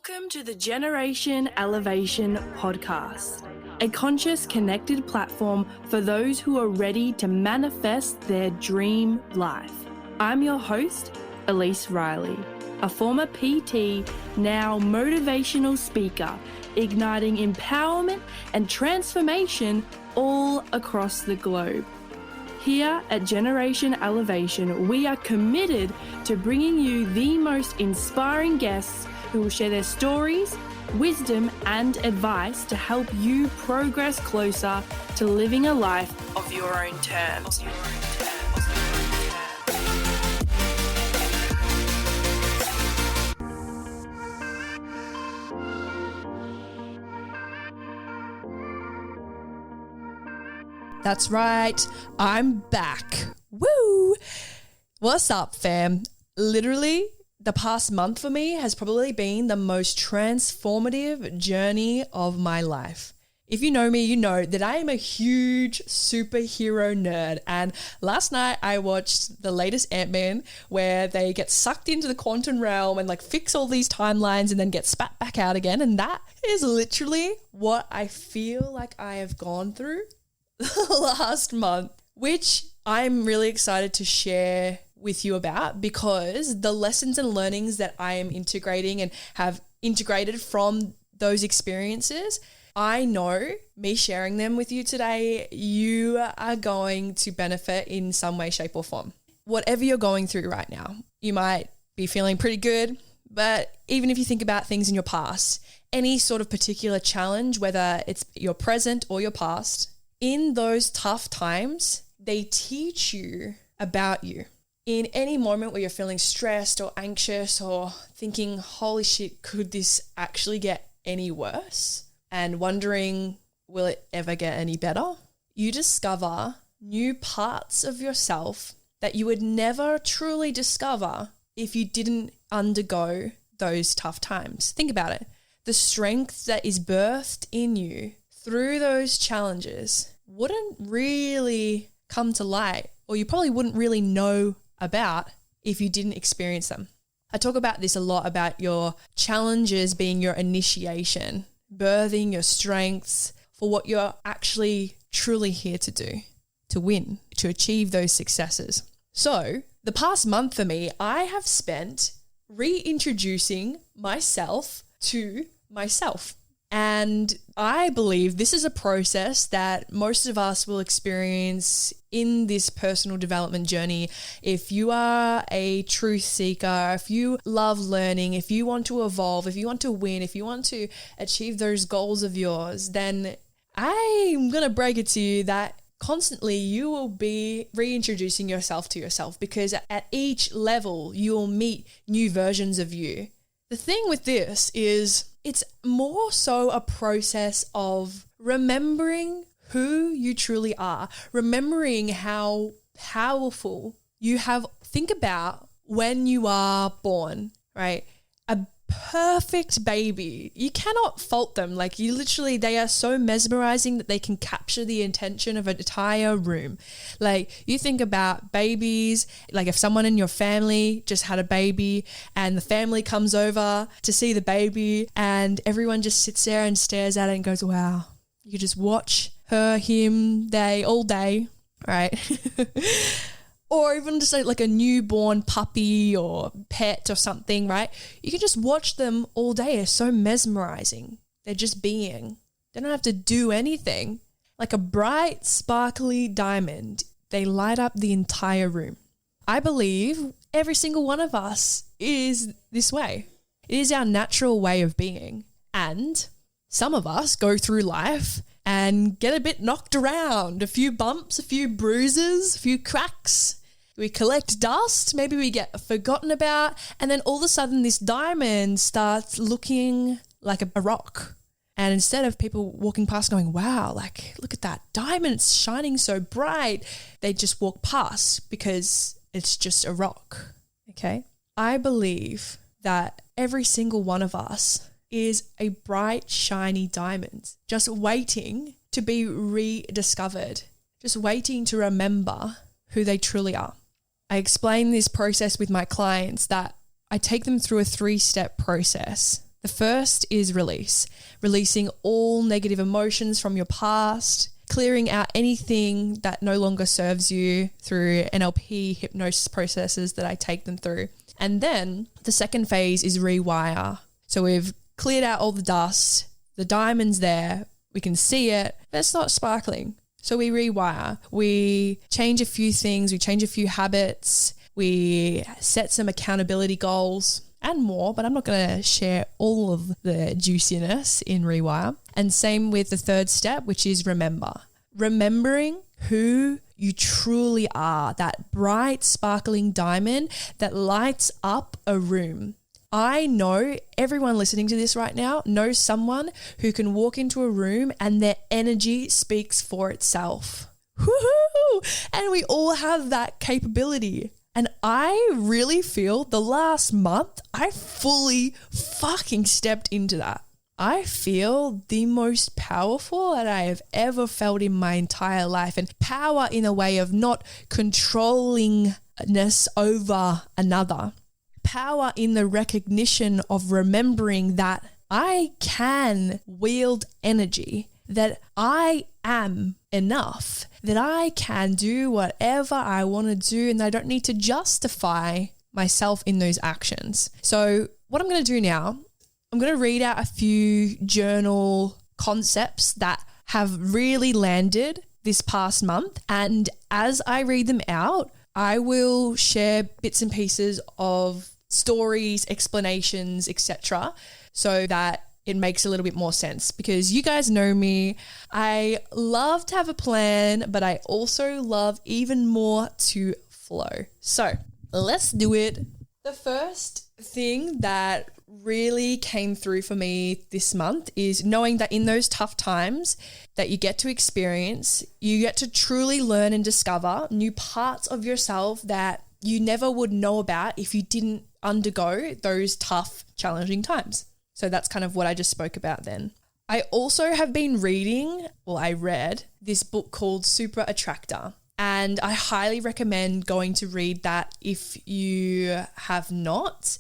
Welcome to the Generation Elevation podcast, a conscious, connected platform for those who are ready to manifest their dream life. I'm your host, Elise Riley, a former PT, now motivational speaker, igniting empowerment and transformation all across the globe. Here at Generation Elevation, we are committed to bringing you the most inspiring guests who will share their stories, wisdom, and advice to help you progress closer to living a life of your own terms. That's right, I'm back. Woo! What's up, fam? Literally, the past month for me has probably been the most transformative journey of my life. If you know me, you know that I am a huge superhero nerd. And last night I watched the latest Ant-Man where they get sucked into the quantum realm and fix all these timelines and then get spat back out again. And that is literally what I feel like I have gone through the last month, which I'm really excited to share with you about, because the lessons and learnings that I am integrating and have integrated from those experiences, I know me sharing them with you today, you are going to benefit in some way, shape or form. Whatever you're going through right now, you might be feeling pretty good, but even if you think about things in your past, any sort of particular challenge, whether it's your present or your past, in those tough times, they teach you about you. In any moment where you're feeling stressed or anxious or thinking, holy shit, could this actually get any worse? And wondering, will it ever get any better? You discover new parts of yourself that you would never truly discover if you didn't undergo those tough times. Think about it. The strength that is birthed in you through those challenges wouldn't really come to light, or you probably wouldn't really know about if you didn't experience them. I talk about this a lot, about your challenges being your initiation, birthing your strengths for what you're actually truly here to do, to win, to achieve those successes. So the past month for me, I have spent reintroducing myself to myself. And I believe this is a process that most of us will experience in this personal development journey. If you are a truth seeker, if you love learning, if you want to evolve, if you want to win, if you want to achieve those goals of yours, then I'm going to break it to you that constantly you will be reintroducing yourself to yourself, because at each level you will meet new versions of you. The thing with this is it's more so a process of remembering who you truly are, remembering how powerful you have. Think about when you are born, right? A perfect baby. You cannot fault them. They are so mesmerizing that they can capture the attention of an entire room. You think about babies, if someone in your family just had a baby and the family comes over to see the baby and everyone just sits there and stares at it and goes, wow. You could just watch her, him, they all day, right? Or even just like a newborn puppy or pet or something, right? You can just watch them all day. It's so mesmerizing. They're just being. They don't have to do anything. Like a bright, sparkly diamond, they light up the entire room. I believe every single one of us is this way. It is our natural way of being. And some of us go through life and get a bit knocked around. A few bumps, a few bruises, a few cracks. We collect dust, maybe we get forgotten about, and then all of a sudden this diamond starts looking like a rock. And instead of people walking past going, wow, look at that diamond, it's shining so bright, they just walk past because it's just a rock, okay? I believe that every single one of us is a bright, shiny diamond, just waiting to be rediscovered, just waiting to remember who they truly are. I explain this process with my clients that I take them through a 3-step process. The first is release, releasing all negative emotions from your past, clearing out anything that no longer serves you through NLP hypnosis processes that I take them through. And then the second phase is rewire. So we've cleared out all the dust, the diamond's there, we can see it, but it's not sparkling. So we rewire, we change a few things, we change a few habits, we set some accountability goals and more, but I'm not going to share all of the juiciness in rewire. And same with the third step, which is remember. Remembering who you truly are, that bright, sparkling diamond that lights up a room. I know everyone listening to this right now knows someone who can walk into a room and their energy speaks for itself. Woohoo! And we all have that capability. And I really feel the last month, I fully fucking stepped into that. I feel the most powerful that I have ever felt in my entire life. And power in a way of not controllingness over another. Power in the recognition of remembering that I can wield energy, that I am enough, that I can do whatever I want to do and I don't need to justify myself in those actions. So what I'm going to do now, I'm going to read out a few journal concepts that have really landed this past month. And as I read them out, I will share bits and pieces of stories, explanations, etc., so that it makes a little bit more sense, because you guys know me. I love to have a plan, but I also love even more to flow. So let's do it. The first thing that really came through for me this month is knowing that in those tough times that you get to experience, you get to truly learn and discover new parts of yourself that you never would know about if you didn't undergo those tough, challenging times. So that's kind of what I just spoke about then. I also have been I read this book called Super Attractor, and I highly recommend going to read that if you have not.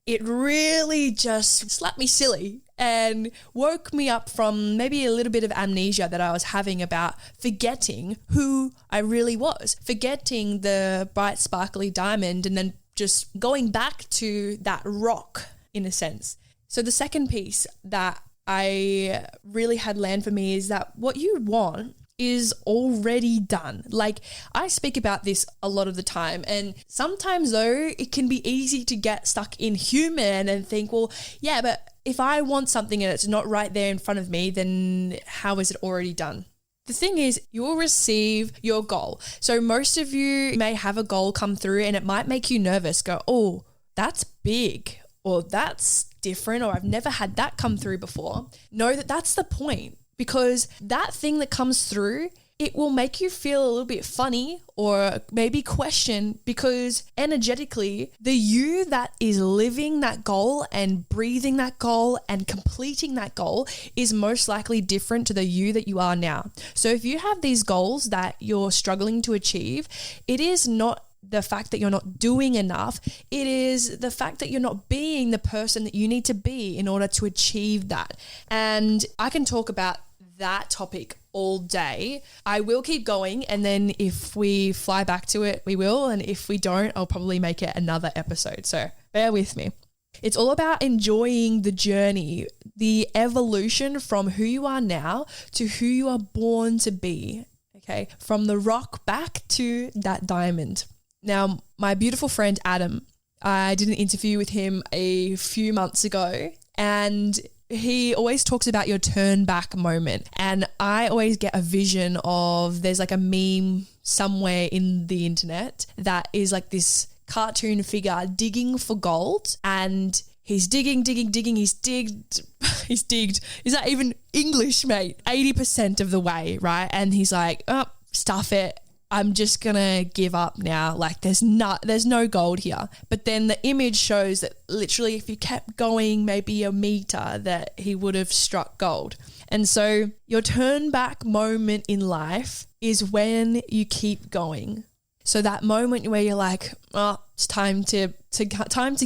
It really just slapped me silly and woke me up from maybe a little bit of amnesia that I was having about forgetting who I really was, forgetting the bright, sparkly diamond, and then just going back to that rock in a sense. So the second piece that I really had land for me is that what you want is already done. Like, I speak about this a lot of the time, and sometimes though it can be easy to get stuck in human and think, well, yeah, but if I want something and it's not right there in front of me, then how is it already done? The thing is, you will receive your goal. So most of you may have a goal come through and it might make you nervous, go, oh, that's big, or that's different, or I've never had that come through before. Know that that's the point, because that thing that comes through, it will make you feel a little bit funny or maybe question, because energetically, the you that is living that goal and breathing that goal and completing that goal is most likely different to the you that you are now. So if you have these goals that you're struggling to achieve, it is not the fact that you're not doing enough. It is the fact that you're not being the person that you need to be in order to achieve that. And I can talk about that topic all day. I will keep going, and then if we fly back to it, we will. And if we don't, I'll probably make it another episode. So bear with me. It's all about enjoying the journey, the evolution from who you are now to who you are born to be. Okay. From the rock back to that diamond. Now, my beautiful friend Adam, I did an interview with him a few months ago, and he always talks about your turn back moment. And I always get a vision of, there's like a meme somewhere in the internet that is like this cartoon figure digging for gold, and he's digging, he's digged. Is that even English, mate? 80% of the way, right? And he's like, oh, stuff it. I'm just going to give up now. Like there's no gold here. But then the image shows that literally if you kept going maybe a meter, that he would have struck gold. And so your turn back moment in life is when you keep going. So that moment where you're like, oh, it's time to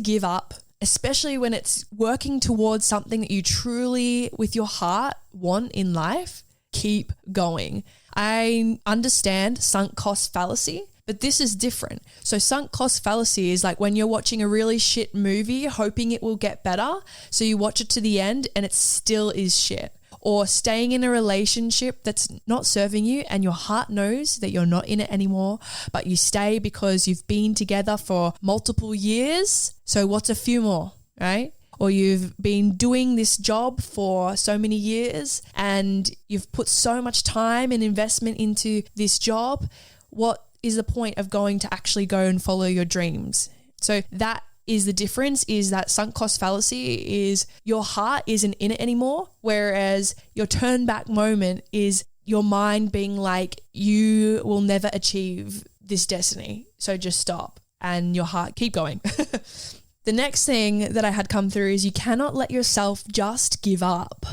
give up. especially when it's working towards something that you truly, with your heart, want in life, keep going. I understand sunk cost fallacy, but this is different. So sunk cost fallacy is like when you're watching a really shit movie, hoping it will get better. So you watch it to the end and it still is shit. Or staying in a relationship that's not serving you and your heart knows that you're not in it anymore, but you stay because you've been together for multiple years. So what's a few more, right? Or you've been doing this job for so many years and you've put so much time and investment into this job. What is the point of going to actually go and follow your dreams? So that is the difference, is that sunk cost fallacy is your heart isn't in it anymore, whereas your turn back moment is your mind being like, you will never achieve this destiny, so just stop, and your heart keep going. The next thing that I had come through is you cannot let yourself just give up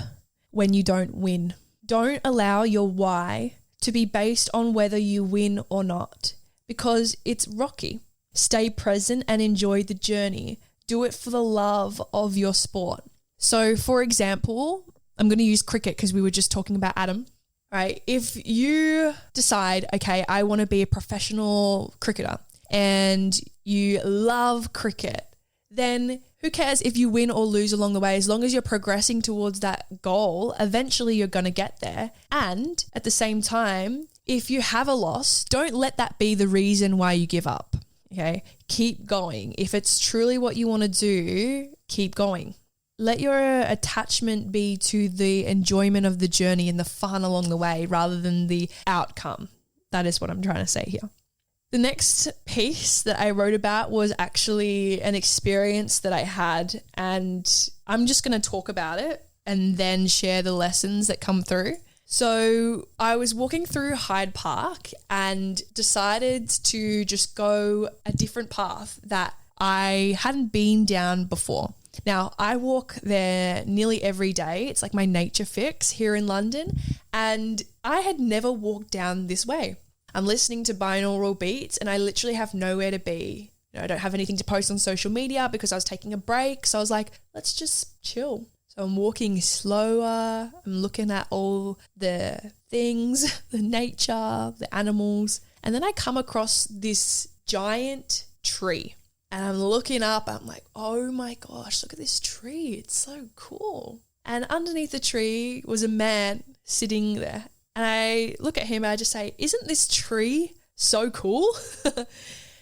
when you don't win. Don't allow your why to be based on whether you win or not, because it's rocky. Stay present and enjoy the journey. Do it for the love of your sport. So for example, I'm going to use cricket because we were just talking about Adam, right? If you decide, okay, I want to be a professional cricketer and you love cricket, then who cares if you win or lose along the way? As long as you're progressing towards that goal, eventually you're going to get there. And at the same time, if you have a loss, don't let that be the reason why you give up. Okay, keep going. If it's truly what you want to do, keep going. Let your attachment be to the enjoyment of the journey and the fun along the way rather than the outcome. That is what I'm trying to say here. The next piece that I wrote about was actually an experience that I had, and I'm just going to talk about it and then share the lessons that come through. So I was walking through Hyde Park and decided to just go a different path that I hadn't been down before. Now, I walk there nearly every day. It's like my nature fix here in London, and I had never walked down this way. I'm listening to binaural beats and I literally have nowhere to be. I don't have anything to post on social media because I was taking a break. So I was like, let's just chill. So I'm walking slower, I'm looking at all the things, the nature, the animals, and then I come across this giant tree and I'm looking up, I'm like, oh my gosh, look at this tree, it's so cool. And underneath the tree was a man sitting there, and I look at him and I just say, isn't this tree so cool?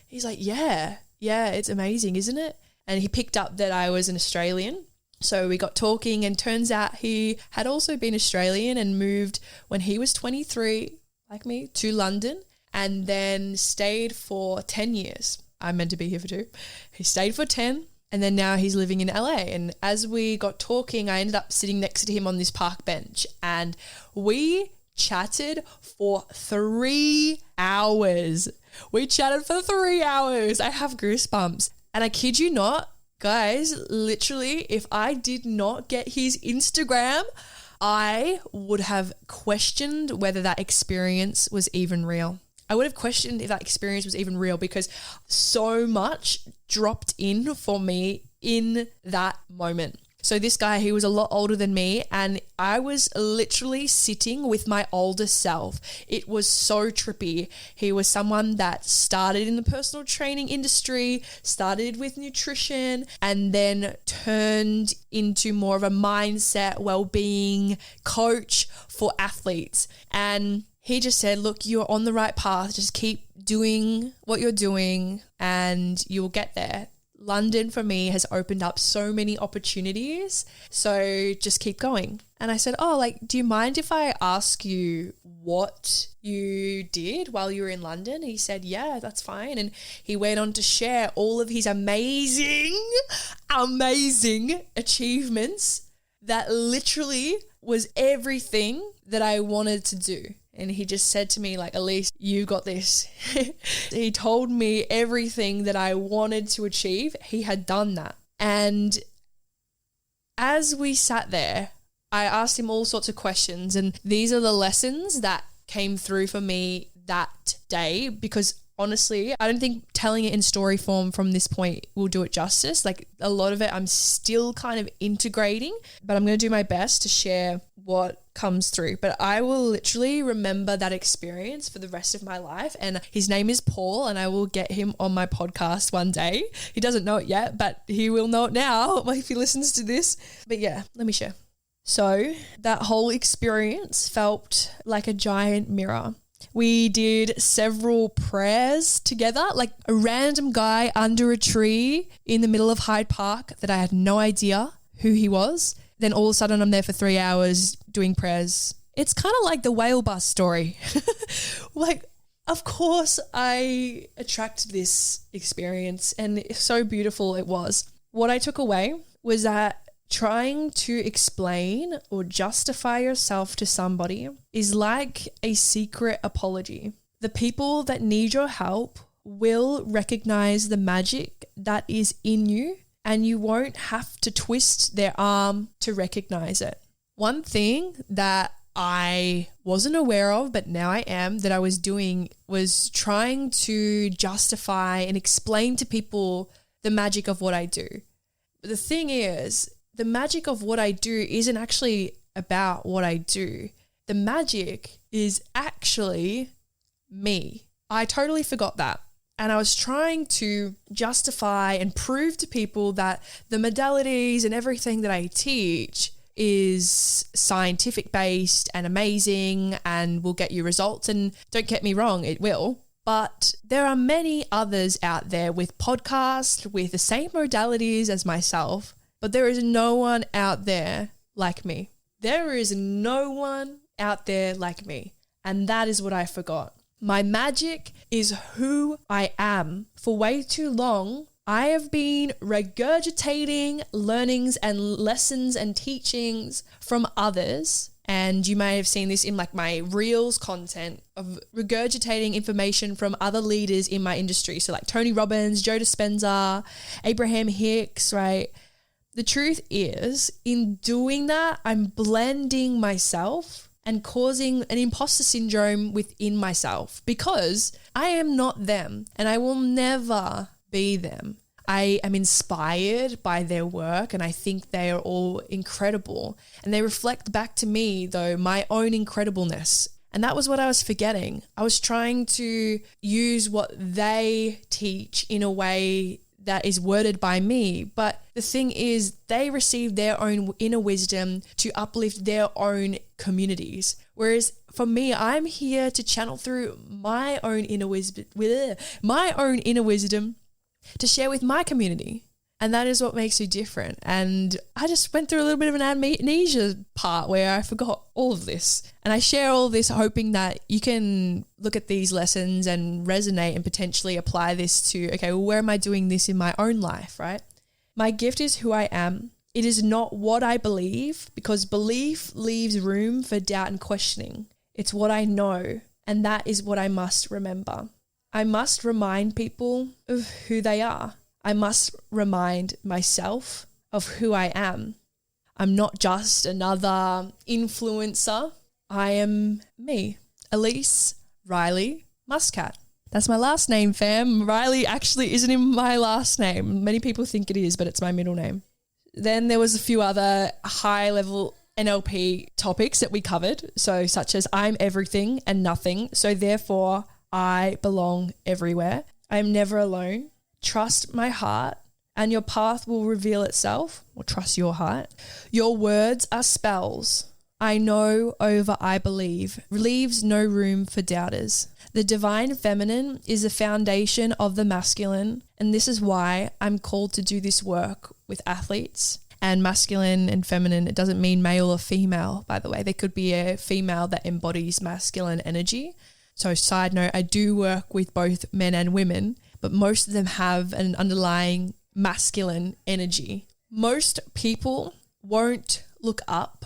He's like, yeah, it's amazing, isn't it? And he picked up that I was an Australian. So we got talking, and turns out he had also been Australian and moved when he was 23, like me, to London, and then stayed for 10 years. I'm meant to be here for 2. He stayed for 10, and then now he's living in LA. And as we got talking, I ended up sitting next to him on this park bench, and we chatted for 3 hours. We chatted for 3 hours. I have goosebumps. And I kid you not, guys, literally, if I did not get his Instagram, I would have questioned whether that experience was even real. I would have questioned if that experience was even real, because so much dropped in for me in that moment. So this guy, he was a lot older than me, and I was literally sitting with my older self. It was so trippy. He was someone that started in the personal training industry, started with nutrition, and then turned into more of a mindset, well-being coach for athletes. And he just said, look, you're on the right path. Just keep doing what you're doing and you'll get there. London for me has opened up so many opportunities, so just keep going. And I said, do you mind if I ask you what you did while you were in London? He said, yeah, that's fine. And he went on to share all of his amazing achievements that literally was everything that I wanted to do. And he just said to me, like, Elise, you got this. He told me everything that I wanted to achieve. He had done that. And as we sat there, I asked him all sorts of questions. And these are the lessons that came through for me that day, because honestly, I don't think telling it in story form from this point will do it justice. Like a lot of it I'm still kind of integrating, but I'm going to do my best to share what comes through. But I will literally remember that experience for the rest of my life. And his name is Paul, and I will get him on my podcast one day. He doesn't know it yet, but he will know it now if he listens to this. But yeah, let me share. So that whole experience felt like a giant mirror. We did several prayers together, like a random guy under a tree in the middle of Hyde Park that I had no idea who he was. Then all of a sudden I'm there for 3 hours doing prayers. It's kind of like the whale bus story. Like, of course I attracted this experience, and so beautiful it was. What I took away was that trying to explain or justify yourself to somebody is like a secret apology. The people that need your help will recognize the magic that is in you, and you won't have to twist their arm to recognize it. One thing that I wasn't aware of, but now I am, that I was doing was trying to justify and explain to people the magic of what I do. But the thing is, the magic of what I do isn't actually about what I do. The magic is actually me. I totally forgot that. And I was trying to justify and prove to people that the modalities and everything that I teach is scientific based and amazing and will get you results. And don't get me wrong, it will. But there are many others out there with podcasts, with the same modalities as myself. But there is no one out there like me. There is no one out there like me. And that is what I forgot. My magic is who I am. For way too long, I have been regurgitating learnings and lessons and teachings from others. And you may have seen this in like my Reels content of regurgitating information from other leaders in my industry. So like Tony Robbins, Joe Dispenza, Abraham Hicks, right? The truth is, in doing that, I'm blending myself and causing an imposter syndrome within myself because I am not them and I will never be them. I am inspired by their work and I think they are all incredible, and they reflect back to me, though, my own incredibleness. And that was what I was forgetting. I was trying to use what they teach in a way that is worded by me. But the thing is, they receive their own inner wisdom to uplift their own communities. Whereas for me, I'm here to channel through my own inner wisdom to share with my community. And that is what makes you different. And I just went through a little bit of an amnesia part where I forgot all of this. And I share all this hoping that you can look at these lessons and resonate and potentially apply this to, okay, well, where am I doing this in my own life, right? My gift is who I am. It is not what I believe, because belief leaves room for doubt and questioning. It's what I know, and that is what I must remember. I must remind people of who they are. I must remind myself of who I am. I'm not just another influencer. I am me, Elise Riley Muscat. That's my last name, fam. Riley actually isn't in my last name. Many people think it is, but it's my middle name. Then there was a few other high-level NLP topics that we covered, so such as I'm everything and nothing, so therefore I belong everywhere. I am never alone. Trust my heart and your path will reveal itself, or trust your heart. Your words are spells. I know over I believe. Leaves no room for doubters. The divine feminine is the foundation of the masculine, and this is why I'm called to do this work with athletes. And masculine and feminine, it doesn't mean male or female, by the way. There could be a female that embodies masculine energy. So side note, I do work with both men and women, but most of them have an underlying masculine energy. Most people won't look up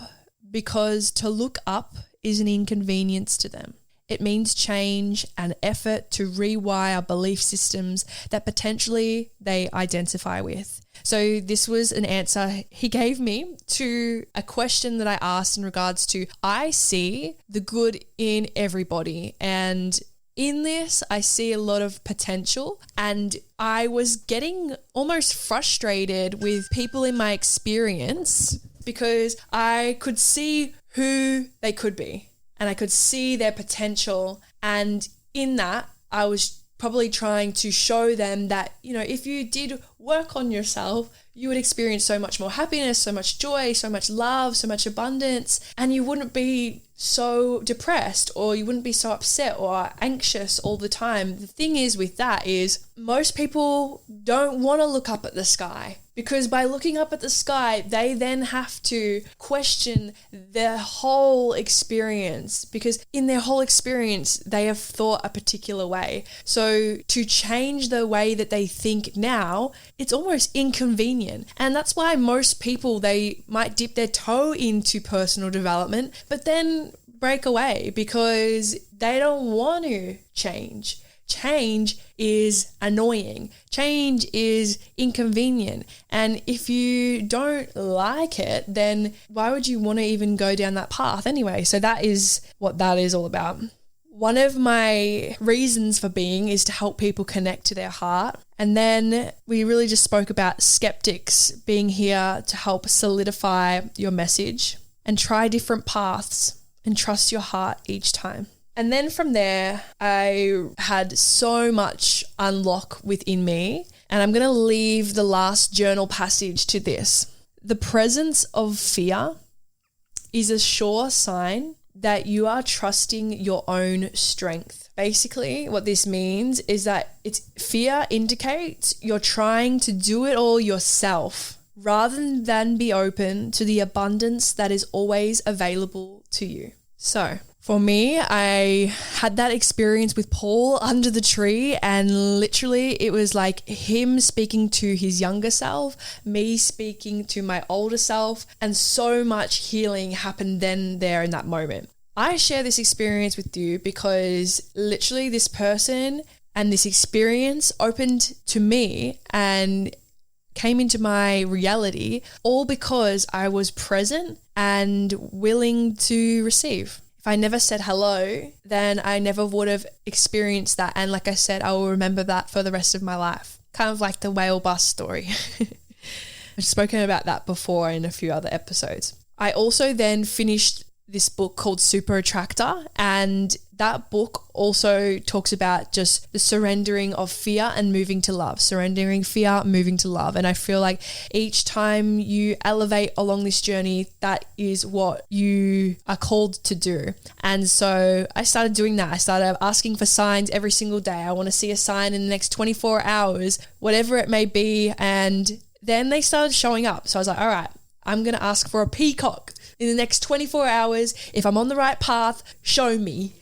because to look up is an inconvenience to them. It means change and effort to rewire belief systems that potentially they identify with. So this was an answer he gave me to a question that I asked in regards to, I see the good in everybody, and in this, I see a lot of potential, and I was getting almost frustrated with people in my experience because I could see who they could be and I could see their potential. And in that, I was probably trying to show them that, if you did work on yourself, you would experience so much more happiness, so much joy, so much love, so much abundance, and you wouldn't be so depressed or you wouldn't be so upset or anxious all the time. The thing is with that is most people don't want to look up at the sky, because by looking up at the sky, they then have to question their whole experience, because in their whole experience, they have thought a particular way. So to change the way that they think now, it's almost inconvenient. And that's why most people, they might dip their toe into personal development, but then break away because they don't want to change. Change is annoying. Change is inconvenient. And if you don't like it, then why would you want to even go down that path anyway? So that is what that is all about. One of my reasons for being is to help people connect to their heart. And then we really just spoke about skeptics being here to help solidify your message and try different paths and trust your heart each time. And then from there, I had so much unlock within me. And I'm going to leave the last journal passage to this. The presence of fear is a sure sign that you are trusting your own strength. Basically, what this means is that fear indicates you're trying to do it all yourself rather than be open to the abundance that is always available to you. So for me, I had that experience with Paul under the tree, and literally it was like him speaking to his younger self, me speaking to my older self, and so much healing happened then there in that moment. I share this experience with you because literally this person and this experience opened to me and came into my reality all because I was present and willing to receive. If I never said hello, then I never would have experienced that. And like I said, I will remember that for the rest of my life. Kind of like the whale bus story. I've spoken about that before in a few other episodes. I also then finished this book called Super Attractor, and that book also talks about just the surrendering of fear and moving to love, surrendering fear, moving to love. And I feel like each time you elevate along this journey, that is what you are called to do. And so I started doing that. I started asking for signs every single day. I want to see a sign in the next 24 hours, whatever it may be. And then they started showing up. So I was like, all right, I'm going to ask for a peacock in the next 24 hours. If I'm on the right path, show me.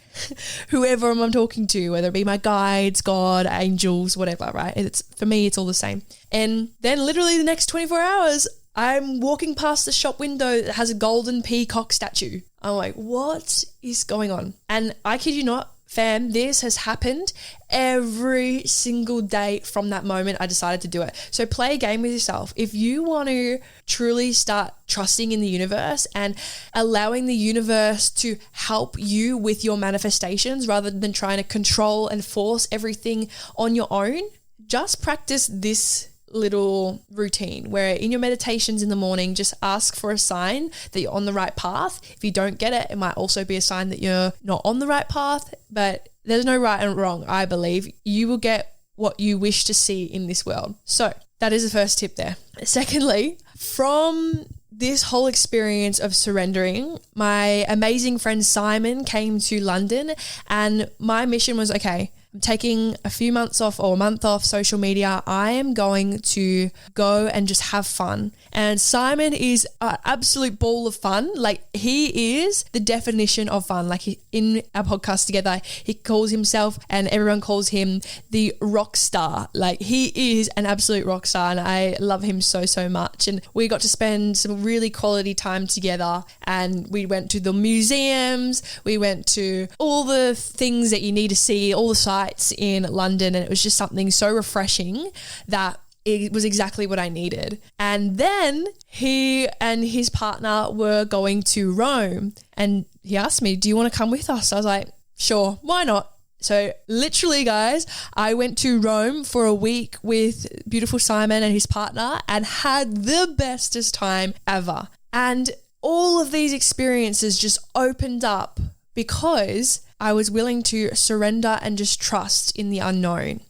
Whoever I'm talking to, whether it be my guides, God, angels, whatever, right? For me, it's all the same. And then literally the next 24 hours, I'm walking past the shop window that has a golden peacock statue. I'm like, what is going on? And I kid you not, fam, this has happened every single day from that moment I decided to do it. So play a game with yourself. If you want to truly start trusting in the universe and allowing the universe to help you with your manifestations rather than trying to control and force everything on your own, just practice this little routine where in your meditations in the morning, just ask for a sign that you're on the right path. If you don't get it, it might also be a sign that you're not on the right path, but there's no right and wrong. I believe you will get what you wish to see in this world. So that is the first tip there. Secondly, from this whole experience of surrendering, my amazing friend Simon came to London, and my mission was, okay, I'm taking a few months off or a month off social media. I am going to go and just have fun. And Simon is an absolute ball of fun. Like, he is the definition of fun. Like, in our podcast together, he calls himself, and everyone calls him, the rock star. Like, he is an absolute rock star, and I love him so, so much. And we got to spend some really quality time together, and we went to the museums. We went to all the things that you need to see, all the sites in London, and it was just something so refreshing that it was exactly what I needed. And then he and his partner were going to Rome, and he asked me, do you want to come with us? I was like, sure, why not? So literally, guys, I went to Rome for a week with beautiful Simon and his partner and had the bestest time ever. And all of these experiences just opened up because I was willing to surrender and just trust in the unknown.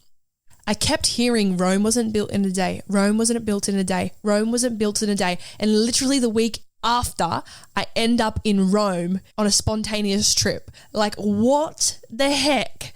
I kept hearing Rome wasn't built in a day. Rome wasn't built in a day. Rome wasn't built in a day. And literally the week after, I end up in Rome on a spontaneous trip. Like, what the heck?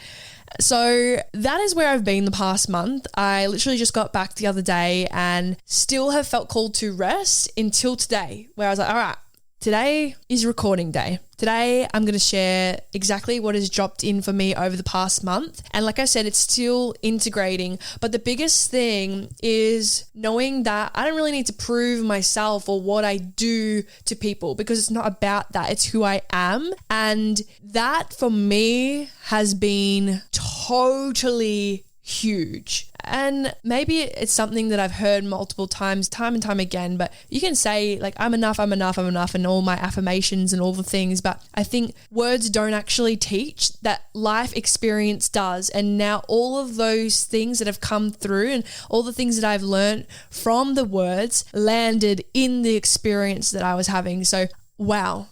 So that is where I've been the past month. I literally just got back the other day and still have felt called to rest until today, where I was like, all right, today is recording day. Today, I'm going to share exactly what has dropped in for me over the past month. And like I said, it's still integrating. But the biggest thing is knowing that I don't really need to prove myself or what I do to people, because it's not about that. It's who I am. And that for me has been totally huge. And maybe it's something that I've heard multiple times, time and time again, but you can say like, I'm enough, and all my affirmations and all the things. But I think words don't actually teach, that life experience does. And now all of those things that have come through and all the things that I've learned from the words landed in the experience that I was having. So, wow,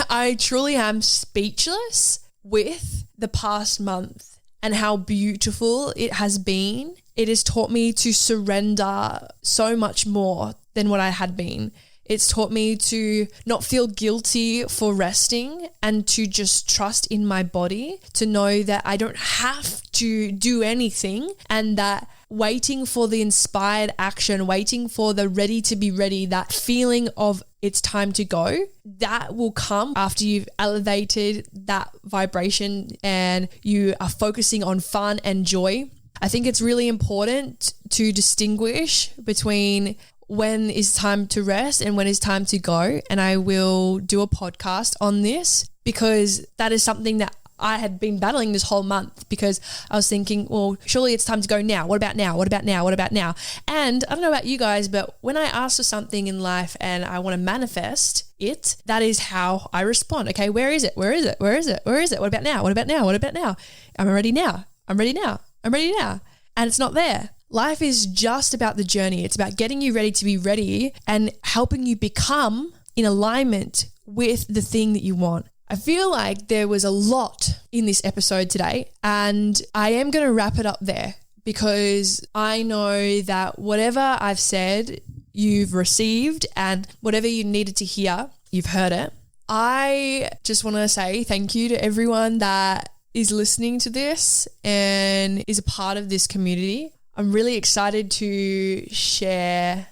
I truly am speechless with the past month and how beautiful it has been. It has taught me to surrender so much more than what I had been. It's taught me to not feel guilty for resting and to just trust in my body, to know that I don't have to do anything, and that waiting for the inspired action, waiting for the ready to be ready, that feeling of it's time to go, that will come after you've elevated that vibration and you are focusing on fun and joy. I think it's really important to distinguish between when is time to rest and when is time to go. And I will do a podcast on this because that is something that I had been battling this whole month, because I was thinking, well, surely it's time to go now. What about now? What about now? What about now? And I don't know about you guys, but when I ask for something in life and I want to manifest it, that is how I respond. Okay, where is it? Where is it? Where is it? Where is it? What about now? What about now? What about now? I'm ready now. I'm ready now. I'm ready now. And it's not there. Life is just about the journey. It's about getting you ready to be ready and helping you become in alignment with the thing that you want. I feel like there was a lot in this episode today, and I am going to wrap it up there because I know that whatever I've said, you've received, and whatever you needed to hear, you've heard it. I just want to say thank you to everyone that is listening to this and is a part of this community. I'm really excited to share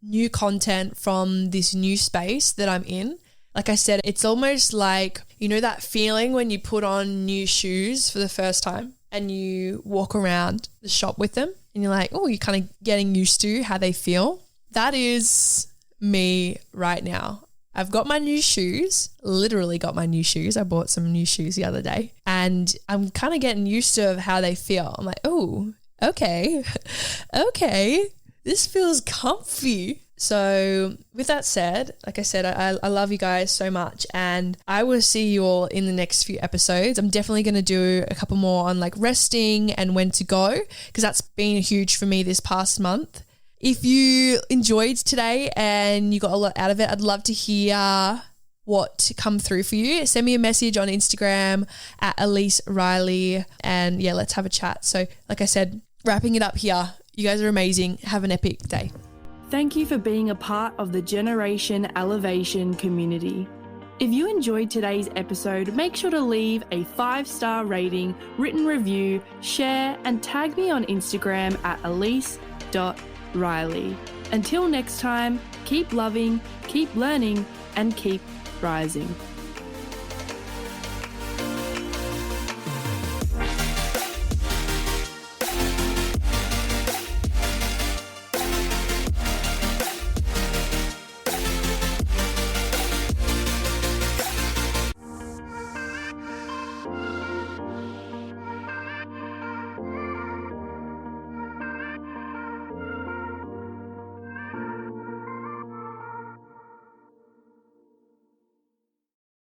new content from this new space that I'm in. Like I said, it's almost like, you know, that feeling when you put on new shoes for the first time and you walk around the shop with them and you're like, oh, you're kind of getting used to how they feel. That is me right now. I've got my new shoes, literally got my new shoes. I bought some new shoes the other day and I'm kind of getting used to how they feel. I'm like, oh, okay, this feels comfy. So with that said, like I said, I love you guys so much, and I will see you all in the next few episodes. I'm definitely going to do a couple more on like resting and when to go, because that's been huge for me this past month. If you enjoyed today and you got a lot out of it, I'd love to hear what come through for you. Send me a message on Instagram at Elise Riley, and yeah, let's have a chat. So like I said, wrapping it up here. You guys are amazing. Have an epic day. Thank you for being a part of the Generation Elevation community. If you enjoyed today's episode, make sure to leave a 5-star rating, written review, share, and tag me on Instagram at elise.riley. Until next time, keep loving, keep learning, and keep rising.